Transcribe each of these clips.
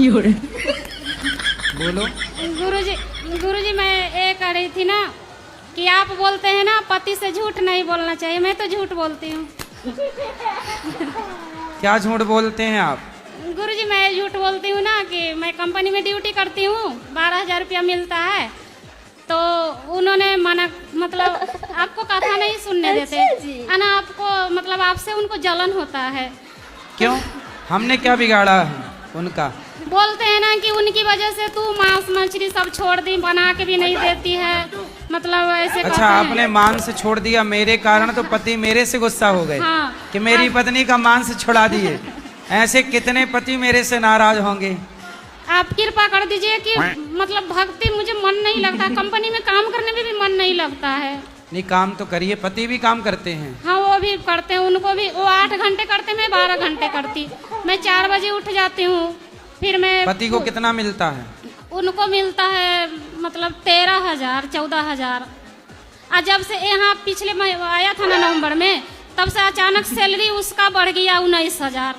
बोलो। गुरुजी मैं ये कह रही थी ना कि आप बोलते हैं ना पति से झूठ नहीं बोलना चाहिए, मैं तो झूठ बोलती हूँ। क्या झूठ बोलते हैं आप? गुरुजी मैं झूठ बोलती हूँ ना कि मैं कंपनी में ड्यूटी करती हूँ, 12,000 रुपया मिलता है, तो उन्होंने मना, मतलब आपको कथा नहीं सुनने देते है ना, आपको मतलब आपसे उनको जलन होता है। क्यों? हमने क्या बिगाड़ा है उनका? बोलते हैं ना कि उनकी वजह से तू मांस मछली सब छोड़ दी, बना के भी नहीं देती है, मतलब ऐसे। अच्छा, आपने मांस छोड़ दिया मेरे कारण, तो पति मेरे से गुस्सा हो गए। हाँ, कि मेरी पत्नी का मांस छुड़ा दिए। ऐसे कितने पति मेरे से नाराज होंगे। आप कृपा कर दीजिए कि मतलब भक्ति मुझे मन नहीं लगता, कंपनी में काम करने में भी मन नहीं लगता है। नहीं, काम तो करिए, पति भी काम करते हैं। हाँ वो भी करते हैं, उनको भी, वो 8 घंटे करते, मैं 12 घंटे करती। मैं 4 बजे उठ जाती हूँ, फिर मैं। पति को कितना मिलता है? उनको मिलता है मतलब 13,000 14,000। और जब से यहाँ पिछले आया था ना नवंबर में, तब से अचानक सैलरी उसका बढ़ गया 19,000।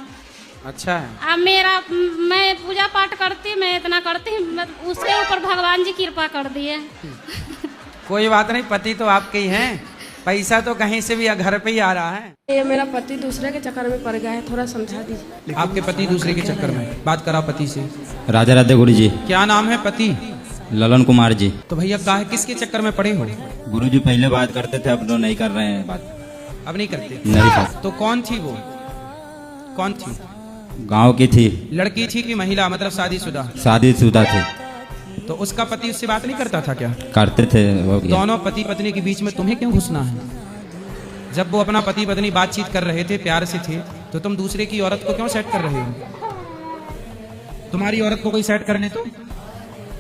अच्छा है। अब मेरा, मैं पूजा पाठ करती, मैं इतना करती, उसके ऊपर भगवान जी कृपा कर दिए। कोई बात नहीं, पति तो आपके ही हैं, पैसा तो कहीं से भी घर पे ही आ रहा है। ये मेरा पति दूसरे के चक्कर में पड़ गया है, थोड़ा समझा दीजिए। आपके पति दूसरे के चक्कर में? बात करा पति से। राधे राधे गुरु जी। क्या नाम है पति? ललन कुमार जी। तो भैया काहे किसके चक्कर में पड़े हो? गुरु जी पहले बात करते थे, अब तो नहीं कर रहे हैं बात। अब नहीं करते? नहीं सर। तो कौन थी वो? कौन थी? गांव की थी। लड़की थी कि महिला, मतलब शादीशुदा? शादीशुदा थे। तो उसका पति उससे बात नहीं करता था क्या? करते थे। दोनों पति पत्नी के बीच में तुम्हें क्यों घुसना है? जब वो अपना पति पत्नी बातचीत कर रहे थे, प्यार से थे, तो तुम दूसरे की औरत को क्यों सेट कर रहे हो? तुम्हारी औरत को कोई सेट करने तो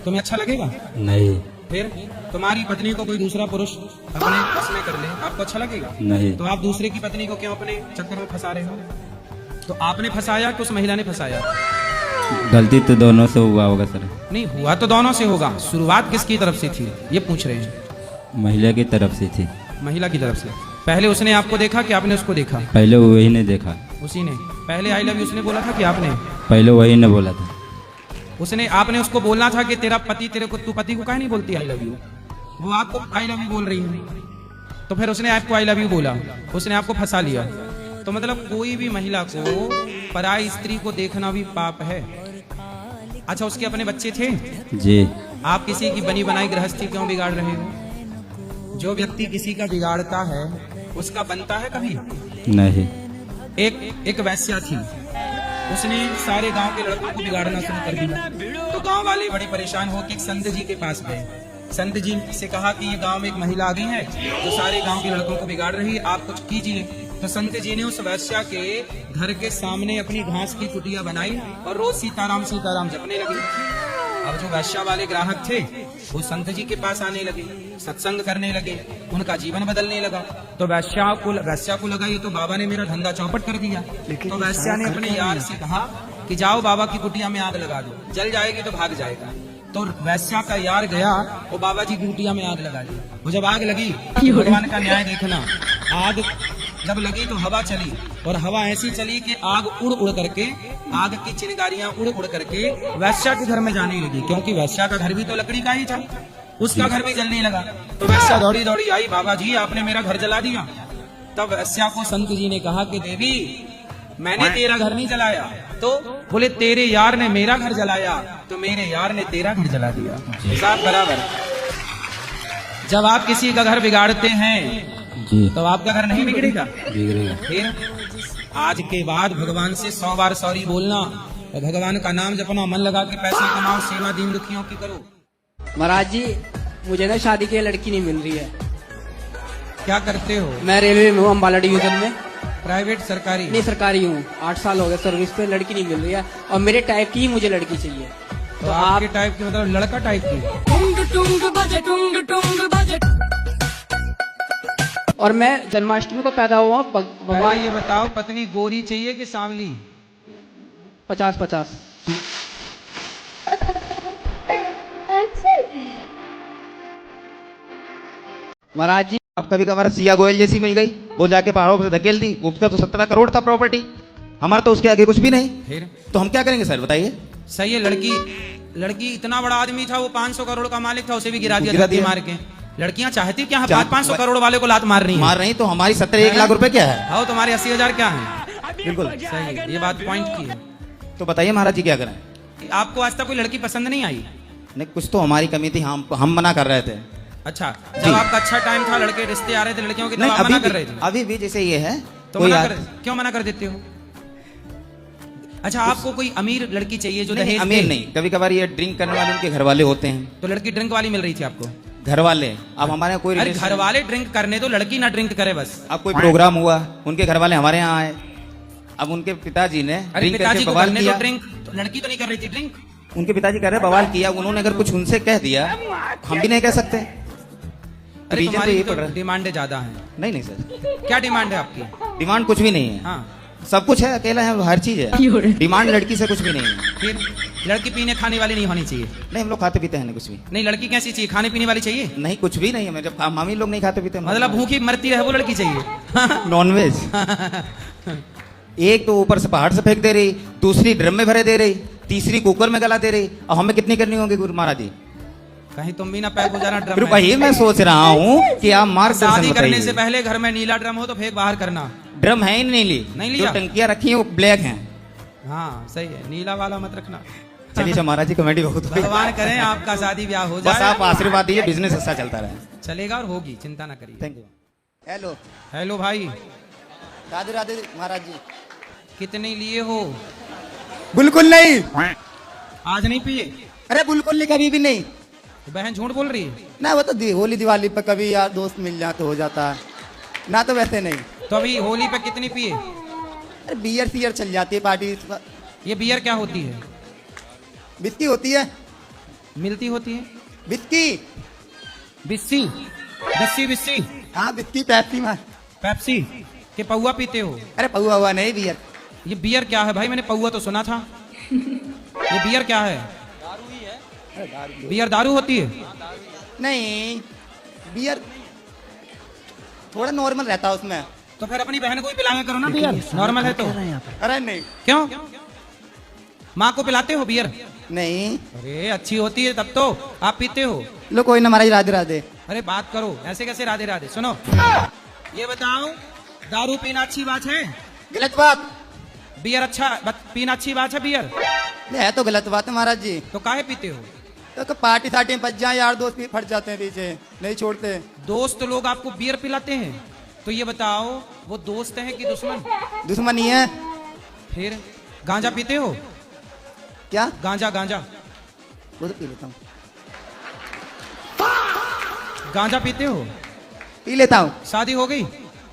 तुम्हें अच्छा लगेगा? नहीं। फिर तुम्हारी पत्नी को कोई दूसरा पुरुष अपने बस में कर ले, आपको अच्छा लगेगा? नहीं। तो आप दूसरे की पत्नी को क्यों अपने चक्कर में फंसा रहे हो? तो आपने फंसाया कि उस महिला ने फंसाया? गलती तो दोनों से हुआ होगा सर। नहीं, हुआ तो दोनों से होगा। शुरुआत किसकी तरफ से थी ये पूछ रहे हैं? महिला की तरफ से थी। महिला की तरफ से। पहले उसने आपको देखा कि आपने उसको देखा? पहले वही ने देखा। उसी ने पहले आई लव यू उसने बोला था कि आपने? पहले वही ने बोला था। उसने, आपने उसको बोलना था कि तेरा पति तेरे को, तू पति को काहे नहीं बोलती आई लव यू? वो आपको आई लव यू बोल रही है, तो फिर उसने आपको आई लव यू बोला, उसने आपको फंसा लिया। तो मतलब कोई भी महिला को पराई स्त्री को देखना भी पाप है। अच्छा, उसके अपने बच्चे थे? जी। आप किसी की बनी बनाई गृहस्थी क्यों बिगाड़ रहे हो? जो व्यक्ति किसी का बिगाड़ता है उसका बनता है कभी? नहीं। एक वैश्या थी, उसने सारे गांव के लड़कों को बिगाड़ना शुरू कर दिया। तो गांव वाले बड़े परेशान होकर एक संत जी के पास गए। संत जी से कहा कि ये गांव में एक महिला आ गई है जो सारे गांव के लड़कों को बिगाड़ रही है, आप कुछ कीजिए। तो संत जी ने उस वैश्या के घर के सामने अपनी घास की कुटिया बनाई और रोज सीताराम सीताराम जपने लगी। अब जो वैश्या वाले ग्राहक थे वो संत जी के पास आने लगे, सत्संग करने लगे, उनका जीवन बदलने लगा। तो वैश्या को लगा ये तो बाबा ने मेरा धंधा चौपट कर दिया। तो वैश्या ने अपने यार से कहा कि जाओ बाबा की कुटिया में आग लगा दो, जल जाएगी तो भाग जाएगा। तो वैश्या का यार गया और बाबा जी की कुटिया में आग लगा दी। वो जब आग लगी, भगवान का न्याय देखना, आग जब लगी तो हवा चली, और हवा ऐसी चली कि आग उड़ उड़ करके, आग की चिंगारियां उड़ उड़ करके वैश्या के घर में जाने लगी, क्योंकि वैश्या का घर भी तो लकड़ी का ही था, उसका घर भी जलने लगा। तो वैश्या दौड़ी दौड़ी आई, बाबा जी आपने मेरा घर जला दिया। तब वैश्या को संत जी ने कहा कि देवी मैंने तेरा घर नहीं जलाया। तो बोले तेरे यार ने मेरा घर जलाया, तो मेरे यार ने तेरा घर जला दिया। साथ बराबर। जब आप किसी का घर बिगाड़ते हैं जी, तो आपका घर नहीं बिगड़ेगा? बिगड़ेगा। फिर आज के बाद भगवान से 100 बार सॉरी बोलना और भगवान का नाम जपना, मन लगा के पैसे कमाओ, सेवा दीन दुखियों की करो। महाराज जी मुझे ना शादी की लड़की नहीं मिल रही है। क्या करते हो? मैं रेलवे में हूँ, अम्बाला डिवीजन में। प्राइवेट सरकारी? नहीं सरकारी हूँ, 8 साल हो गए सर्विस पे, लड़की नहीं मिल रही है और मेरे टाइप की ही मुझे लड़की चाहिए। तो आपके टाइप की मतलब लड़का टाइप की? और मैं जन्माष्टमी को पैदा हुआ। भगवान ये बताओ पत्नी गोरी चाहिए कि सांवली? 50-50। महाराज जी अब कभी कभार सिया गोयल जैसी मिल गई, वो जाके पहाड़ों पर धकेल दी, उसका तो 17 करोड़ था प्रॉपर्टी, हमारा तो उसके आगे कुछ भी नहीं। फिर तो हम क्या करेंगे सर बताइए? सही है। लड़की इतना बड़ा आदमी था, वो 500 करोड़ का मालिक था, उसे भी गिरा गिरा दिया दिया। मार के। लड़कियां चाहती क्या है? चाह- 500 करोड़ वाले को लात मार रही मार रही तो हमारी 70-1 लाख रुपए क्या है? आओ तुम्हारे 80,000 क्या है? बिल्कुल सही है, ये बात पॉइंट की है। तो बताइए महाराज जी क्या करें? आपको आज तक कोई लड़की पसंद नहीं आई? नहीं, कुछ तो हमारी कमी थी, हम मना कर रहे थे। अच्छा, जी। जब आपका अच्छा टाइम था, लड़के रिश्ते आ रहे थे लड़कियों की, तब नहीं, आप मना कर अभी रहे थे? अभी भी जैसे ये है तो कोई मना आ- क्यों मना कर देते हो? अच्छा, आपको कोई अमीर लड़की चाहिए जो नहीं, दहेज अमीर दे? नहीं, कभी कभार ये ड्रिंक करने वाले उनके घर वाले होते हैं। तो लड़की ड्रिंक वाली मिल रही थी आपको? घर वाले, अब हमारे यहाँ कोई अरे रिलेशन- घर वाले ड्रिंक करने दो, लड़की ना ड्रिंक करे बस। अब कोई प्रोग्राम हुआ, उनके घर वाले हमारे यहाँ आए, अब उनके पिताजी ने अरे ड्रिंक पिताजी करके को बवाल करने किया। दो ड्रिंक, तो लड़की तो नहीं कर रही थी ड्रिंक। उनके पिताजी कह रहे बवाल किया, उन्होंने अगर कुछ उनसे कह दिया हम भी नहीं कह सकते। अरे रीजन तो तुम्हारी यही तो पड़ रहा है। डिमांडें ज्यादा हैं। नहीं नहीं सर, क्या डिमांड है आपकी? डिमांड कुछ भी नहीं है। हाँ, सब कुछ है, अकेला है, हर चीज है। डिमांड लड़की से कुछ भी नहीं है। फिर लड़की पीने खाने वाली नहीं होनी चाहिए? नहीं, हम लोग खाते पीते हैं नहीं कुछ भी। नहीं, लड़की कैसी चाहिए? खाने पीने वाली चाहिए? नहीं, कुछ भी नहीं है। जब हम ही लोग नहीं खाते पीते मतलब भूखी मरती रहे वो लड़की चाहिए? नॉनवेज। एक तो ऊपर से पहाड़ से फेंक दे रही, दूसरी ड्रम में भरे दे रही, तीसरी कुकर में गला दे रही, और हमें कितनी करनी होगी गुरु महाराज जी? कहीं तुम भी ना पैक हो जाना ड्रम फिर में। वही मैं सोच रहा हूँ कि आप मार्गदर्शन शादी करने से बताइए। पहले घर में नीला ड्रम हो तो फेंक बाहर करना। ड्रम है ही नहीं ली, नहीं जो लिया? टंकियां रखी हैं वो ब्लैक हैं। हाँ सही है, नीला वाला मत रखना। चलिए अच्छा महाराज जी, कमेटी बहुत हुई। भगवान करें आपका शादी ब्याह हो बस जाए। आप आशीर्वाद दीजिए, बिजनेस अच्छा चलता रहे। चलेगा और होगी, चिंता ना करिए। Thank you. हेलो, हेलो भाई, राधे राधे महाराज जी। कितने लिए हो? बिल्कुल नहीं, आज नहीं पिए? अरे बिल्कुल नहीं, कभी भी नहीं। बहन झूठ बोल रही है। ना वो तो होली दिवाली पर कभी यार दोस्त मिल जाए तो हो जाता है, ना तो वैसे नहीं। तो अभी होली पे कितनी पिए? अरे बियर सियर चल जाती है पार्टी। ये बियर क्या होती है? बिस्की होती है, मिलती होती है? बिस्की। बिस्सी? Busy busy? हाँ बिस्की, पैप्सी में। पेप्सी के पौआ पीते हो? अरे पौआ हुआ नहीं, बियर। ये बियर क्या है भाई? मैंने पौआ तो सुना था। ये बियर क्या है? बियर दारू होती है? नहीं, बियर थोड़ा नॉर्मल रहता है उसमें। तो फिर अपनी बहन को ही पिलाया करो ना बियर, नॉर्मल है तो। अरे नहीं क्यों? माँ को पिलाते हो बियर? नहीं, अरे अच्छी होती है तब तो। आप पीते हो? लो कोई ना महाराज, राधे राधे। अरे बात करो, ऐसे कैसे राधे राधे? सुनो, ये बताओ, दारू पीना अच्छी बात है? गलत बात बियर पीना अच्छी बात है? बियर नहीं है तो गलत बात है महाराज जी। तो काहे पीते हो? तो पार्टी सार्टी में बच जाए, यार दोस्त भी फट जाते हैं पीछे, नहीं छोड़ते। दोस्त लोग आपको बियर पिलाते हैं? तो ये बताओ, वो दोस्त हैं कि दुश्मन? दुश्मनी है। फिर गांजा पीते हो? क्या? गांजा गांजा वो तो पी लेता हूँ, गांजा पीते हो? पी लेता हूँ। शादी हो गई?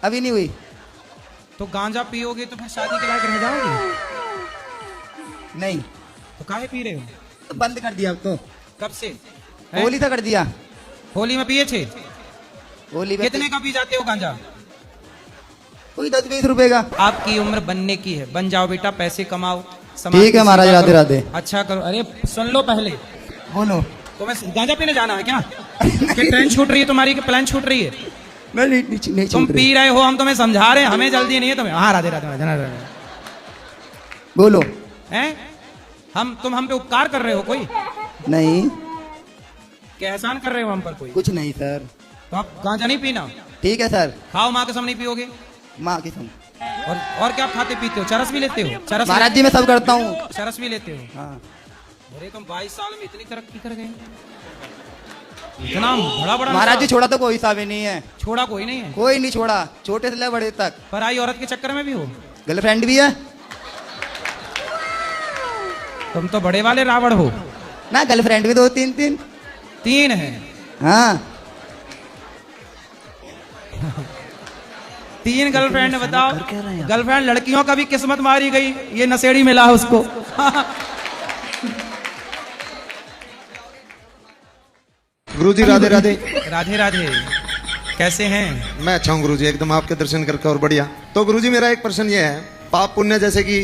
अभी नहीं हुई। तो गांजा पियोगे तो फिर शादी के लायक रह जाओगे? नहीं तो काहे पी रहे हो? तो बंद कर दिया अब तो, कब से? हैं? होली तक कर दिया। होली में पिए थे? होली में कितने का पी जाते हो गांजा? कोई 10-20 रुपए का। आपकी उम्र बनने की है, बन जाओ बेटा, पैसे कमाओ, समाज ठीक की है महाराज, सेवा राधे करो, राधे। अच्छा करो। अरे सुन लो पहले, बोलो। तो मैं गांजा पीने जाना है क्या? कि ट्रेन छूट रही है तुम्हारी, कि प्लान छूट रही है? नहीं तुम पी रहे हो, हम तुम्हें समझा रहे हैं, हमें जल्दी नहीं है तुम्हें। हाँ राधे राधे राधे राधे। बोलो। हैं? तुम हम पे उपकार कर रहे हो कोई? नहीं कि एहसान कर रहे हो हम पर कोई? कुछ नहीं सर। तो आप गांजा नहीं पीना, ठीक है सर। खाओ, माँ कसम नहीं पियोगे। माँ की कसम। और क्या खाते पीते हो? चरस भी लेते हो? चरस महाराज जी मैं सब करता हूँ। चरस भी लेते हो? हाँ। अरे तुम 22 साल में इतनी तरक्की कर गए, इतना बड़ा बड़ा महाराज जी नशा। छोड़ा तो कोई हिसाब ही नहीं है, छोड़ा कोई नहीं है? कोई नहीं छोड़ा, छोटे से ले बड़े तक। पराई औरत के चक्कर में भी हो? गर्लफ्रेंड भी है तुम तो बड़े वाले रावण हो। ना, गर्लफ्रेंड भी 2-3 तीन है? हाँ। 3 गर्लफ्रेंड? बताओ, गर्लफ्रेंड लड़कियों का भी किस्मत मारी गई, ये नशेड़ी मिला है उसको। गुरुजी राधे राधे। राधे राधे। कैसे हैं? मैं अच्छा हूँ गुरुजी, एकदम आपके दर्शन करके और बढ़िया। तो गुरुजी मेरा एक प्रश्न ये है, पाप पुण्य, जैसे कि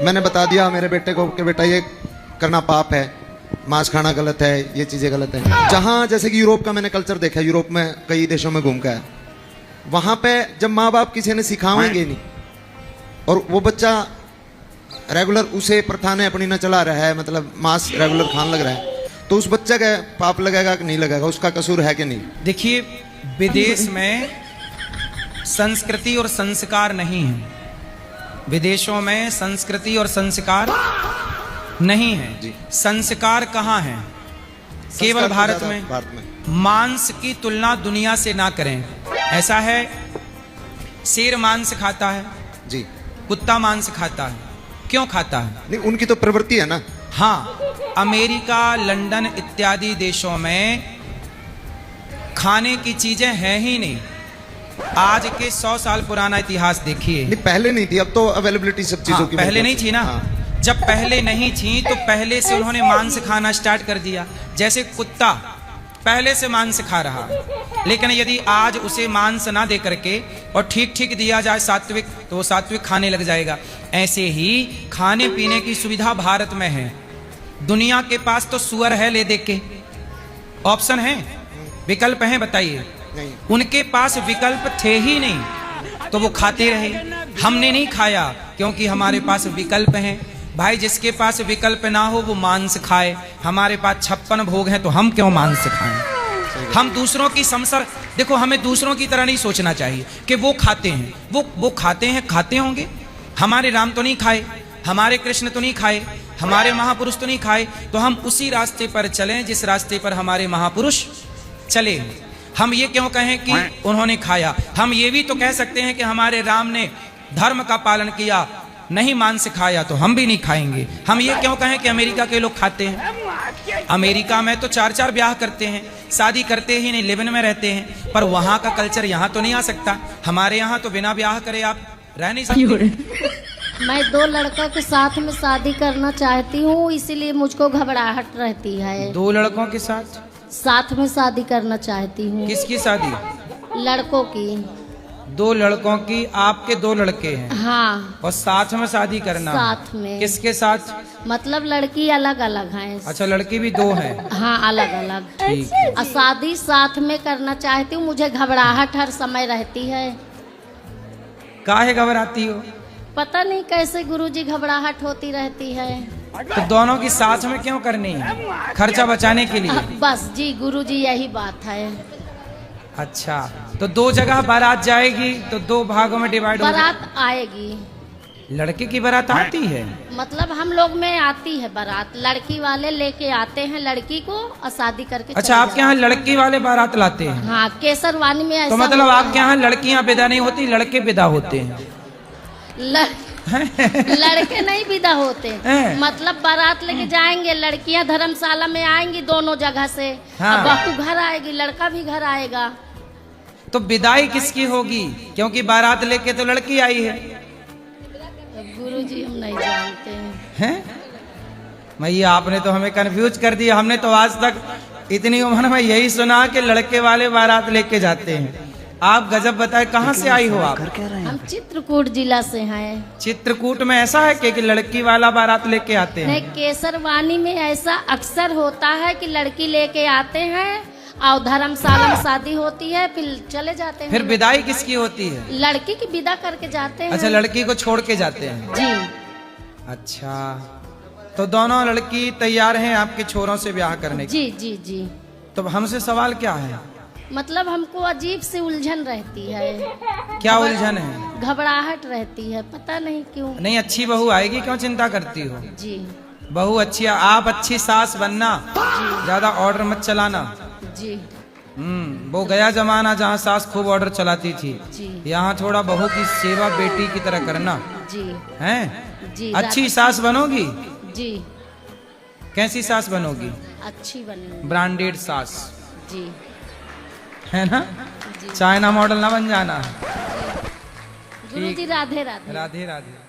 मैंने बता दिया मेरे बेटे को कि बेटा ये करना पाप है, मांस खाना गलत है, ये चीजें गलत है। जहाँ जैसे कि यूरोप का मैंने कल्चर देखा, यूरोप में कई देशों में घूम कर, वहां पे जब माँ बाप किसी ने सिखाएंगे नहीं और वो बच्चा रेगुलर उसे प्रथा ने अपनी न चला रहा है, मतलब मांस रेगुलर खान लग रहा है, तो उस बच्चे का पाप लगेगा कि नहीं लगेगा, उसका कसूर है कि नहीं? देखिए, विदेश में संस्कृति और संस्कार नहीं है, विदेशों में संस्कृति और संस्कार नहीं है। संस्कार कहाँ है? केवल भारत में। मांस की तुलना दुनिया से ना करें। ऐसा है, शेर मांस खाता है जी, कुत्ता मांस खाता है, क्यों खाता है? नहीं, उनकी तो प्रवृत्ति है ना। हाँ, अमेरिका, लंदन इत्यादि देशों में खाने की चीजें हैं ही नहीं। आज के 100 साल पुराना इतिहास देखिए। नहीं, पहले नहीं थी, अब तो अवेलेबिलिटी सब चीजों की पहले नहीं थी ना। हाँ। जब पहले नहीं थी तो पहले से उन्होंने मांस खाना स्टार्ट कर दिया। जैसे कुत्ता पहले से मांस खा रहा, लेकिन यदि आज उसे मांस ना दे करके और ठीक ठीक दिया जाए सात्विक, तो वो सात्विक खाने लग जाएगा। ऐसे ही खाने पीने की सुविधा भारत में है। दुनिया के पास तो सुअर है, ले दे के ऑप्शन है, विकल्प हैं, बताइए। नहीं। उनके पास विकल्प थे ही नहीं, तो वो खाते रहे। हमने नहीं खाया क्योंकि हमारे पास विकल्प हैं। भाई, जिसके पास विकल्प ना हो वो मांस खाए। हमारे पास 56 भोग हैं, तो हम क्यों मांस खाएं? हम दूसरों की संसार, देखो, हमें दूसरों की तरह नहीं सोचना चाहिए कि वो खाते हैं, वो खाते हैं, खाते होंगे। हमारे राम तो नहीं खाए, हमारे कृष्ण तो नहीं खाए, हमारे महापुरुष तो नहीं खाए, तो हम उसी रास्ते पर चलें जिस रास्ते पर हमारे महापुरुष चले। हम ये क्यों कहें कि उन्होंने खाया? हम ये भी तो कह सकते हैं कि हमारे राम ने धर्म का पालन किया, नहीं मांस खाया, तो हम भी नहीं खाएंगे। हम ये क्यों कहें कि अमेरिका के लोग खाते हैं? अमेरिका में तो 4-4 ब्याह करते हैं, शादी करते ही नहीं, लिव-इन में रहते हैं, पर वहां का कल्चर यहाँ तो नहीं आ सकता। हमारे यहाँ तो बिना ब्याह करे आप रह नहीं सकते। मैं 2 लड़कों के साथ में शादी करना चाहती हूँ, इसीलिए मुझको घबराहट रहती है। 2 लड़कों के साथ में शादी करना चाहती हूँ। किसकी शादी? लड़कों की। 2 लड़कों की? आपके 2 लड़के हैं? हाँ। और साथ में शादी करना? साथ में। किसके साथ? मतलब लड़की अलग अलग है। अच्छा, लड़की भी 2 हैं? हाँ, अलग अलग। ठीक है। और शादी साथ में करना चाहती हूँ। मुझे घबराहट हर समय रहती है। काहे घबराती हो? पता नहीं कैसे गुरुजी घबराहट होती रहती है। तो दोनों की साथ में क्यों करनी है? खर्चा बचाने के लिए? बस जी गुरुजी, यही बात है। अच्छा, तो 2 जगह बारात जाएगी तो 2 भागों में डिवाइड होगी। बारात आएगी। लड़के की बारात आती है? मतलब हम लोग में आती है बारात, लड़की वाले लेके आते हैं लड़की को और शादी करके। अच्छा, आपके यहाँ लड़की वाले बारात लाते हैं? हाँ, केसरवानी में ऐसा। तो मतलब आपके यहाँ लड़कियाँ विदा नहीं होती, लड़के विदा होते हैं? लड़के नहीं विदा होते, मतलब बारात लेके जाएंगे, लड़कियां धर्मशाला में आएंगी दोनों जगह से। हाँ। बहू घर आएगी, लड़का भी घर आएगा। तो विदाई किसकी होगी? क्योंकि बारात लेके तो लड़की आई है। गुरुजी, हम नहीं जानते हैं। भैया, आपने तो हमें कंफ्यूज कर दिया। हमने तो आज तक इतनी उम्र में यही सुना कि लड़के वाले बारात लेके जाते हैं। आप गजब बताए, कहाँ से आई हो आप? हम चित्रकूट जिला से हैं। चित्रकूट में ऐसा है कि लड़की वाला बारात लेके आते हैं? नहीं, केसरवानी में ऐसा अक्सर होता है कि लड़की लेके आते हैं और धर्मशाला में शादी होती है, फिर चले जाते हैं। फिर विदाई किसकी होती है? लड़की की विदा करके जाते हैं। अच्छा, लड़की को छोड़ के जाते हैं? जी। अच्छा, तो दोनों लड़की तैयार हैं आपके छोरों से ब्याह करने की? जी जी जी। तो हमसे सवाल क्या है? मतलब हमको अजीब सी उलझन रहती है। क्या उलझन है? घबराहट रहती है, पता नहीं क्यों। नहीं, अच्छी बहू आएगी, क्यों चिंता करती हो? जी। बहू अच्छी, आप अच्छी सास बनना, ज्यादा ऑर्डर मत चलाना। जी। वो गया जमाना जहाँ सास खूब ऑर्डर चलाती थी। जी। यहाँ थोड़ा बहू की सेवा बेटी की तरह करना। जी। हैं? जी। अच्छी सास बनोगी? जी। कैसी सास बनोगी? अच्छी बनी। ब्रांडेड सास, जी। है ना? चाइना मॉडल ना बन जाना। गुरुजी, राधे राधे। राधे राधे।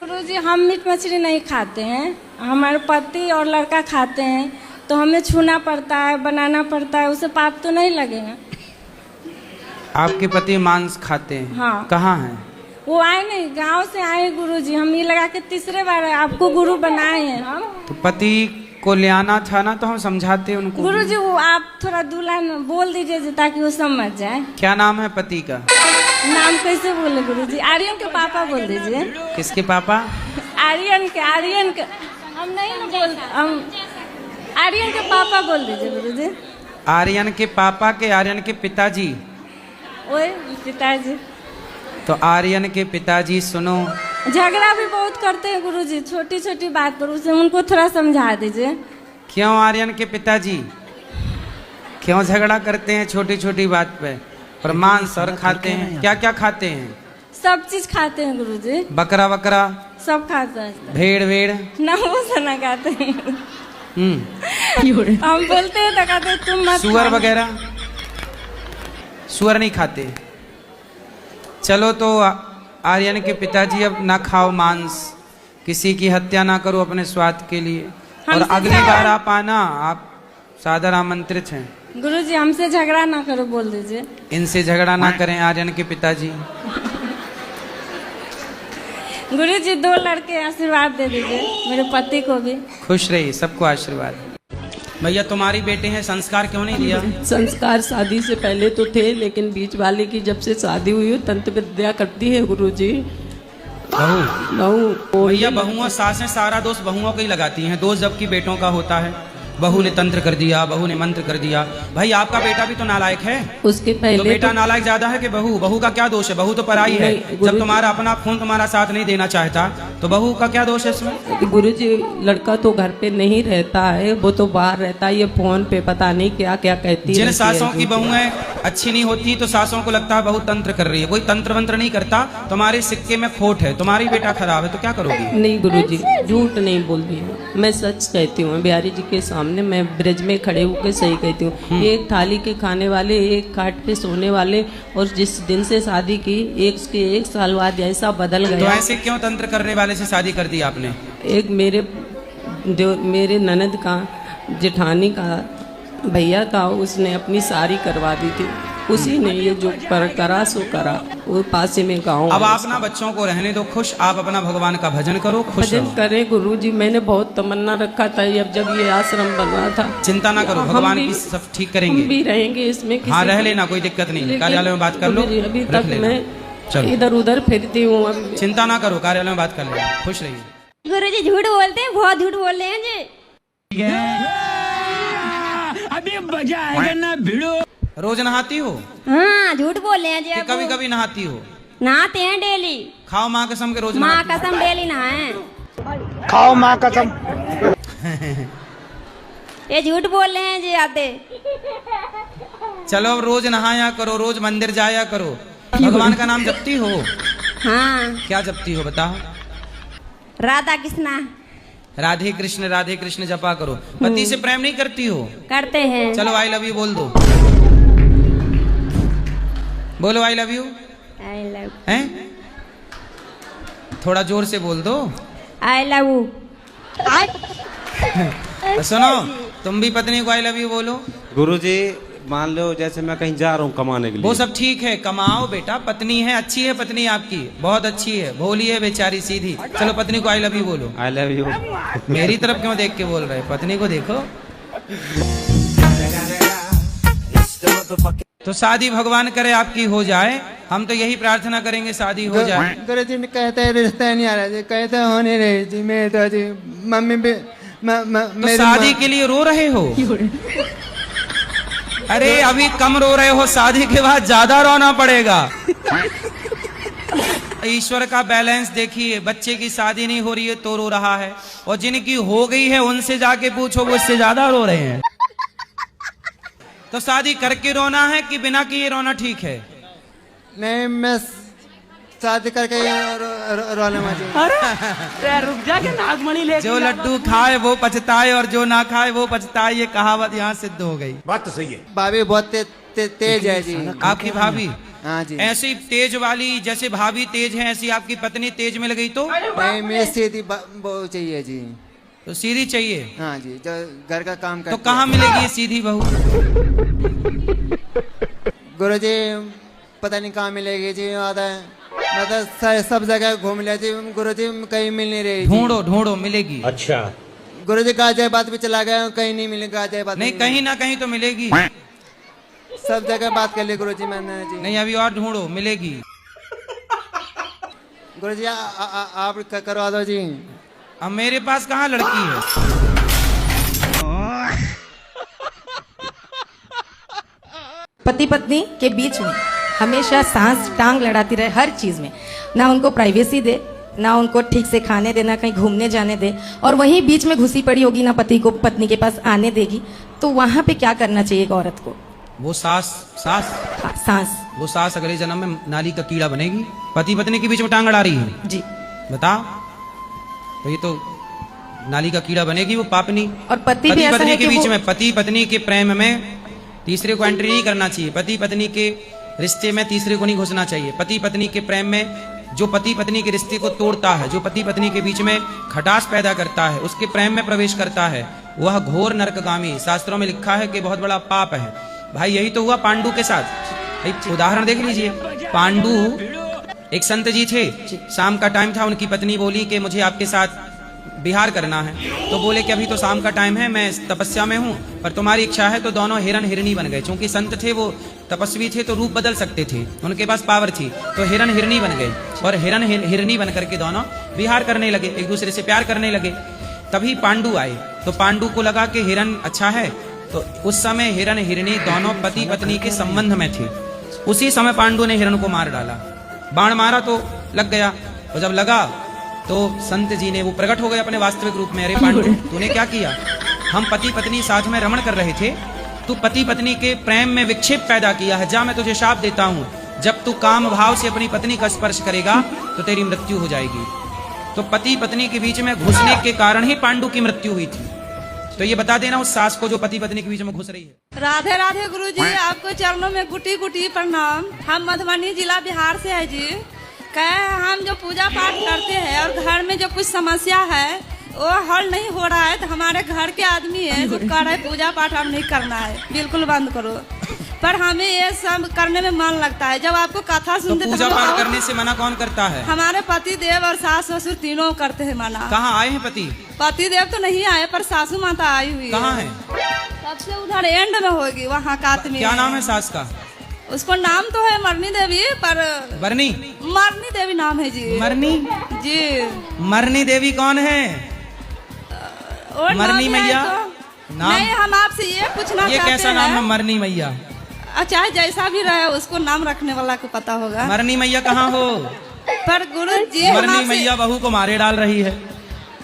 गुरुजी, हम मीट मछली नहीं खाते हैं, हमारे पति और लड़का खाते हैं, तो हमें छूना पड़ता है, बनाना पड़ता है, उसे पाप तो नहीं लगेगा? आपके पति मांस खाते हैं? हाँ। कहाँ हैं? वो आए नहीं, गांव से आए गुरुजी। हम ये लगा के तीसरे बार आपको गुरु बनाए हैं हम। तो पति को ले आना था ना, तो हम समझाते उनको। गुरुजी, वो आप थोड़ा दुल्हन बोल दीजिए ताकि वो समझ जाए। क्या नाम है पति का? नाम कैसे बोले गुरुजी? आर्यन के पापा बोल दीजिए। किसके पापा? आर्यन के हम नहीं ना बोल, हम आर्यन के पापा बोल दीजिए गुरुजी। आर्यन के पापा के आर्यन के पिताजी, ओए पिताजी। तो आर्यन के पिताजी सुनो, झगड़ा भी बहुत करते हैं गुरुजी, छोटी छोटी बात पर, उसे उनको थोड़ा समझा दीजिए। क्यों आर्यन के पिताजी क्यों झगड़ा करते हैं छोटी छोटी बात पे? और मांस और खाते हैं, क्या क्या खाते हैं? सब चीज खाते हैं गुरुजी, बकरा वकरा, सब खाते हैं। भेड़ वेड़, ना वो सना खाते हैं। हम्म, हम बोलते हैं तो कहते हैं तुम मत सुअर खाना। वगैरह? सुअर नहीं खाते। चलो तो आर्यन के पिताजी अब ना खाओ मांस, किसी की हत्या ना करो अपने स्वाद के लिए, और हमसे अगली झगड़ा- बार आप आना, आप सादर आमंत्रित हैं। गुरुजी हमसे झगड़ा ना करो बोल दीजिए। इनसे झगड़ा ना करें आर्यन के पिताजी। गुरुजी 2 लड़के आशीर्वाद दे दीजिए मेरे पति को भी। खुश रहिए, सबको आशीर्वाद। भैया तुम्हारी बेटे हैं, संस्कार क्यों नहीं दिया? संस्कार शादी से पहले तो थे, लेकिन बीच वाले की जब से शादी हुई है तंत्र विद्या करती है गुरुजी। बहू, भैया बहुओं सासें सारा दोष बहुओं को ही लगाती हैं, दोष जबकि बेटों का होता है। बहू ने तंत्र कर दिया, बहू ने मंत्र कर दिया। भाई आपका बेटा भी तो नालायक है। उसके पहले तो बेटा नालायक ज्यादा है कि बहू? बहू का क्या दोष है? बहू तो पराई है। जब तुम्हारा अपना खून तुम्हारा साथ नहीं देना चाहता तो बहू का क्या दोष है इसमें? गुरुजी लड़का तो घर पे नहीं रहता है, वो तो बाहर रहता है, ये फोन पे पता नहीं क्या क्या कहती है। जिन सासों की बहुएं अच्छी नहीं होती तो सासों को लगता है बहू तंत्र कर रही है। कोई तंत्र मंत्र नहीं करता, तुम्हारे सिक्के में खोट है, तुम्हारी बेटा खराब है, तो क्या करोगी? नहीं गुरुजी, झूठ नहीं बोल रही हूँ, मैं सच कहती हूँ। बिहारी जी के सामने मैं ब्रिज में खड़े होकर सही कहती हूँ। एक थाली के खाने वाले, एक खाट पे सोने वाले, और जिस दिन से शादी की एक साल बाद ऐसा बदल तो गया। ऐसे क्यों तंत्र करने वाले से शादी कर दी आपने? एक मेरे ननद का, जेठानी का, भैया का, उसने अपनी सारी करवा दी थी, उसी ने ये जो करा सो करा। वो पास में गाँव। अब आप ना बच्चों को रहने दो खुश, आप अपना भगवान का भजन करो, खुश भजन रहो। करें गुरुजी, मैंने बहुत तमन्ना रखा था अब जब ये आश्रम बना था। चिंता ना करो, हम भगवान भी- की सब ठीक हम करेंगे। भी रहेंगे इसमें, हाँ रह लेना, कोई दिक्कत नहीं, लेकिन कार्यालय में बात कर लो, गुरुजी, अभी रख तक लेना। मैं चलो इधर उधर फिरती हूँ। अब चिंता ना करो, कार्यालय में बात कर लेना, खुश रहिए। गुरुजी झूठ बोलते हैं, बहुत झूठ बोल रहे हैं जी। अभी मजा आएगा ना भिड़ो। रोज नहाती हो हाँ झूठ बोल रहे हैं जी। कि अब कभी कभी नहाती हो? नहाते हैं डेली। खाओ माँ कसम के रोज माँ नहाती हो। कसम डेली नहाए। खाओ माँ कसम। ये झूठ बोल रहे हैं जी आते। चलो अब रोज नहाया करो, रोज मंदिर जाया करो, भगवान का नाम जपती हो? हाँ क्या जपती हो बताओ? राधा कृष्णा राधे कृष्ण जपा करो। पति से प्रेम नहीं करती हो? करते हैं। चलो आई लव यू बोल दो, बोलो I love you. I love हैं? थोड़ा जोर से बोल दो। I love you. सुनो, तुम भी पत्नी को आई लव यू बोलो। गुरुजी मान लो जैसे मैं कहीं जा रहा हूँ कमाने के लिए। वो सब ठीक है, कमाओ बेटा, पत्नी है, अच्छी है पत्नी आपकी, बहुत अच्छी है, भोली है बेचारी, सीधी। चलो पत्नी को आई लव यू बोलो। I love you. मेरी तरफ क्यों देख के बोल रहे, पत्नी को देखो। तो शादी भगवान करे आपकी हो जाए, हम तो यही प्रार्थना करेंगे शादी हो जाए। गुरुजी कहते हैं रिश्ता नहीं आ रहा जी, कहते हैं हो नहीं रही जी, मैं तो जी मम्मी भी तो शादी के लिए रो रहे हो? अरे अभी कम रो रहे हो, शादी के बाद ज्यादा रोना पड़ेगा। ईश्वर का बैलेंस देखिए, बच्चे की शादी नहीं हो रही है तो रो रहा है, और जिनकी हो गई है उनसे जाके पूछो वो इससे ज्यादा रो रहे हैं। तो शादी करके रोना है कि बिना किए रोना ठीक है? नहीं, मैं शादी करके रोने वाली। रुक जा के नागमणि ले। जो लड्डू खाए वो पछताए और जो ना खाए वो पछताए, ये कहावत यहाँ सिद्ध हो गई। बात तो सही है। भाभी बहुत तेज है जी। आपकी भाभी? हाँ जी। ऐसी तेज वाली, जैसे भाभी तेज है ऐसी आपकी पत्नी तेज में लगी तो? नहीं, मैं सीधी बहू चाहिए जी। तो सीधी चाहिए? हाँ जी, जो घर का काम करती तो कहाँ मिलेगी ये सीधी बहू? गुरुजी पता नहीं कहाँ मिलेगी जी, आता है मतलब सब जगह घूम लिया जी, गुरुजी कहीं मिल नहीं रही। ढूंढो ढूंढो, मिलेगी। अच्छा गुरुजी गाजियाबाद भी चला गया, कहीं नहीं मिले गाजियाबाद। नहीं, कहीं ना कहीं तो मिलेगी। सब जगह बात कर ली गुरुजी मैंने जी। नहीं, अभी और ढूंढो, मिलेगी। गुरुजी आप करवा दो जी। अब मेरे पास कहाँ लड़की है। पति पत्नी के बीच में हमेशा सांस टांग लड़ाती रहे हर चीज में, ना उनको प्राइवेसी दे, ना उनको ठीक से खाने देना, कहीं घूमने जाने दे, और वहीं बीच में घुसी पड़ी होगी, ना पति को पत्नी के पास आने देगी। तो वहां पे क्या करना चाहिए एक औरत को? वो सास सांस वो सास अगले जन्म में नाली का कीड़ा बनेगी। पति पत्नी के बीच में टांग अड़ा रही है जी, बताओ, तो ये तो नाली का कीड़ा बनेगी वो पापनी। और पति भी ऐसा पत्नी है के कि बीच वो... में, पति पत्नी के प्रेम में तीसरे को एंट्री नहीं करना चाहिए। पति पत्नी के रिश्ते में तीसरे को नहीं घुसना चाहिए। पति पत्नी के प्रेम में जो पति पत्नी के रिश्ते को तोड़ता है, जो पति पत्नी के बीच में खटास पैदा करता है, उसके प्रेम में प्रवेश करता है, वह घोर नरकगामी, शास्त्रों में लिखा है कि बहुत बड़ा पाप है। भाई यही तो हुआ पांडु के साथ। एक उदाहरण देख लीजिए। पांडु एक संत जी थे, शाम का टाइम था, उनकी पत्नी बोली कि मुझे आपके साथ विहार करना है। तो बोले कि अभी तो शाम का टाइम है, मैं तपस्या में हूँ, पर तुम्हारी इच्छा है तो दोनों हिरण हिरनी बन गए। क्योंकि संत थे, वो तपस्वी थे, तो रूप बदल सकते थे, उनके पास पावर थी, तो हिरण हिरनी बन गए और हिरण हिरनी बन करके दोनों विहार करने लगे, एक दूसरे से प्यार करने लगे। तभी पांडु आए, तो पांडु को लगा कि हिरण अच्छा है, तो उस समय हिरण हिरनी दोनों पति पत्नी के संबंध में थे। उसी समय पांडु ने हिरण को मार डाला, बाण मारा तो लग गया, और जब लगा तो संत जी ने, वो प्रकट हो गए अपने वास्तविक रूप में। अरे पांडु, तूने क्या किया? हम पति पत्नी साथ में रमण कर रहे थे, तू पति पत्नी के प्रेम में विक्षेप पैदा किया है। जा, मैं तुझे शाप देता हूँ, जब तू काम भाव से अपनी पत्नी का स्पर्श करेगा तो तेरी मृत्यु हो जाएगी। तो पति पत्नी के बीच में घुसने के कारण ही पांडु की मृत्यु हुई थी। तो ये बता देना उस सास को जो पति पत्नी के बीच में घुस रही है। राधे राधे गुरुजी, आपको चरणों में गुटी गुटी प्रणाम। हम मधुबनी जिला बिहार से है जी। कहे हम जो पूजा पाठ करते हैं और घर में जो कुछ समस्या है वो हल नहीं हो रहा है, तो हमारे घर के आदमी है जो कह रहे पूजा पाठ अब नहीं करना है, बिल्कुल बंद करो। पर हमें ये सब करने में मन लगता है। जब आपको कथा सुनते तो पूजा पाठ करने से मना कौन करता है? हमारे पति देव और सास ससुर तीनों करते हैं मना। कहाँ आए हैं पति? पति देव तो नहीं आए, पर सासू माता आई हुई। कहाँ है? सबसे उधर एंड में होगी, वहाँ कात में। क्या नाम है सास का? उसको नाम तो है मरनी देवी, पर बरनी मरनी देवी नाम है जी। मरनी जी। मरनी देवी कौन है? मरनी मैया नाम? नहीं, हम आपसे ये पूछना चाहते हैं, ये कैसा नाम है मरनी मैया? चाहे जैसा भी रहे, उसको नाम रखने वाला को पता होगा। मरनी मैया कहाँ हो? पर गुरु जी, मरनी मैया बहू को मारे डाल रही है,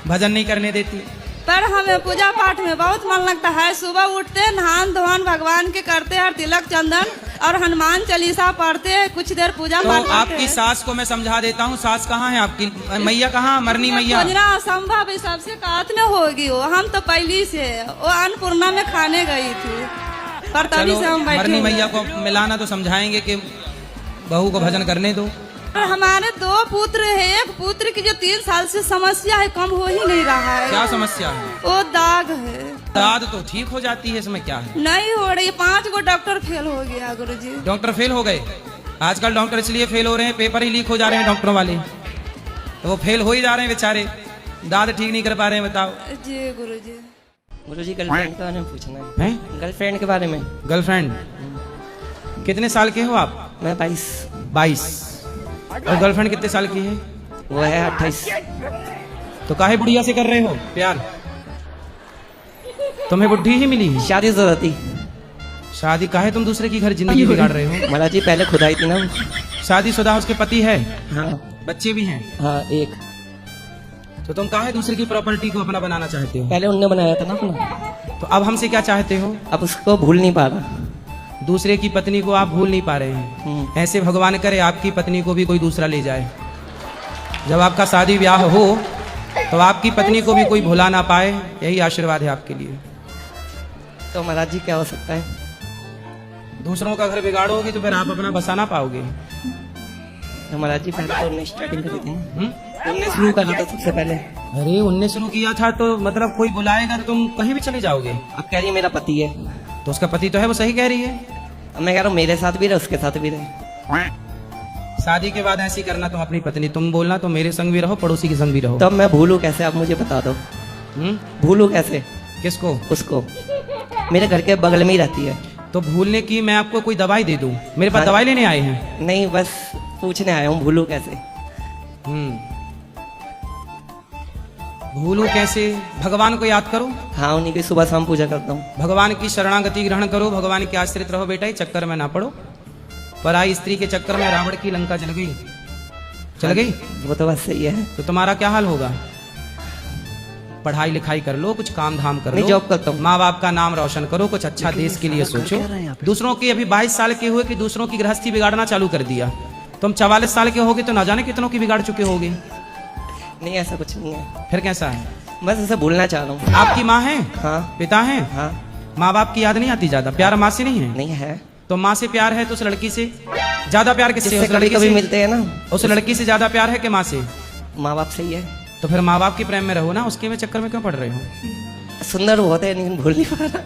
भजन नहीं करने देती। पर हमें पूजा पाठ में बहुत मन लगता है। सुबह उठते, नहान धोन भगवान के करते हैं, तिलक चंदन और हनुमान चालीसा पढ़ते हैं, कुछ देर पूजा तो पाठ। आपकी सास को मैं समझा देता हूँ। सास कहाँ है आपकी? मैया कहाँ? मरनी मैया खोजना असंभव है, सबसे कात में होगी वो। हम तो पहली से वो अन्नपूर्णा में खाने गई थी, पर तभी से हम बैठे। मरनी मैया को मिलाना तो समझाएंगे कि बहू को भजन करने दो। हमारे 2 पुत्र है, एक पुत्र की जो 3 साल से समस्या है, कम हो ही नहीं रहा है। क्या समस्या है? वो दाग है। दाद तो ठीक हो जाती है, इसमें क्या है? नहीं हो रही। 5 गो डॉक्टर फेल हो गया गुरुजी। डॉक्टर फेल हो गए? आजकल डॉक्टर इसलिए फेल हो रहे हैं, पेपर ही लीक हो जा रहे हैं डॉक्टरों वाले, तो वो फेल हो ही जा रहे हैं बेचारे, दाद ठीक नहीं कर पा रहे हैं। बताओ जी गुरुजी। गुरुजी, गर्लफ्रेंड के बारे में पूछना है। गर्लफ्रेंड के बारे में। गर्लफ्रेंड? कितने साल के हो आप? मैं 22। और गर्लफ्रेंड कितने साल की है? वो है 28। तो काहे बुढ़िया से कर रहे हो प्यार? तुम्हें बुढ़ी ही मिली? शादी जरूरत थी। शादी काहे तुम दूसरे की घर जिंदगी बिगाड़ रहे हो? महाराज जी, पहले खुद आई थी ना। शादीशुदा उसके पति है? हाँ। बच्चे भी हैं? हाँ, एक। तो तुम काहे दूसरे की प्रॉपर्टी को अपना बनाना चाहते हो? पहले उनने बनाया था ना अपना। तो अब हमसे क्या चाहते हो? अब उसको भूल नहीं पा रहा। दूसरे की पत्नी को आप भूल नहीं पा रहे हैं। ऐसे भगवान करे आपकी पत्नी को भी कोई दूसरा ले जाए। जब आपका शादी ब्याह हो तो आपकी पत्नी को भी कोई भुला ना पाए, यही आशीर्वाद है आपके लिए। तो महाराज जी, क्या हो सकता है? दूसरों का घर बिगाड़ोगे तो फिर आप अपना बसा ना पाओगे। तो महाराज जी, पहले तो उन्हें स्टार्टिंग करी थी, उन्हें शुरू करना था सबसे पहले। अरे उनने शुरू किया था तो मतलब कोई बुलाएगा तो तुम कहीं भी चले जाओगे। अब कह रही है मेरा पति है, तो उसका पति तो है, वो सही कह रही है। मैं कह रहा हूँ मेरे साथ भी रहे, उसके साथ भी रहे। शादी के बाद ऐसी करना तुम अपनी पत्नी, तुम बोलना तो मेरे संग भी रहो, पड़ोसी के संग भी रहो। तब मैं भूलूं कैसे, आप मुझे बता दो। भूलूं कैसे? किसको? उसको। मेरे घर के बगल में ही रहती है। तो भूलने की मैं आपको कोई दवाई दे दूं? मेरे पास दवाई लेने आए हैं? नहीं, बस पूछने आया हूँ, भूलूं कैसे। भूलूं कैसे? भगवान को याद करो, हाँ उन्हीं की सुबह शाम पूजा करता हूँ। भगवान की शरणागति ग्रहण करो, भगवान के आश्रित रहो बेटा, इस चक्कर में ना पड़ो। पराई स्त्री के चक्कर में रावण की लंका जल गई, चल गई। वो तो बात सही है। तो तुम्हारा क्या हाल होगा? पढ़ाई लिखाई कर लो, कुछ काम धाम कर लो, मैं जॉब करता हूँ। माँ बाप का नाम रोशन करो, कुछ अच्छा देश के लिए सोचो। दूसरों की अभी 22 साल के हुए कि दूसरों की गृहस्थी बिगाड़ना चालू कर दिया। तुम 44 साल के होगे तो ना जाने कितनों की बिगाड़ चुके होगे। नहीं ऐसा कुछ नहीं है। फिर कैसा है? बस ऐसा भूलना चाह रहा हूँ। आपकी माँ है? हाँ। पिता है? हाँ। माँ बाप की याद नहीं आती ज्यादा? प्यार माँ से नहीं है? नहीं है। तो माँ से प्यार है तो उस लड़की से ज्यादा प्यार किससे? उस कभी लड़की कभी से मिलते हैं ना। उस लड़की से ज्यादा प्यार है कि माँ से? माँ बाप सही है। तो फिर माँ बाप के प्रेम में रहो ना, उसके में चक्कर में क्यों पड़ रहे हो? सुंदर होते हैं लेकिन भूल नहीं पा रहा।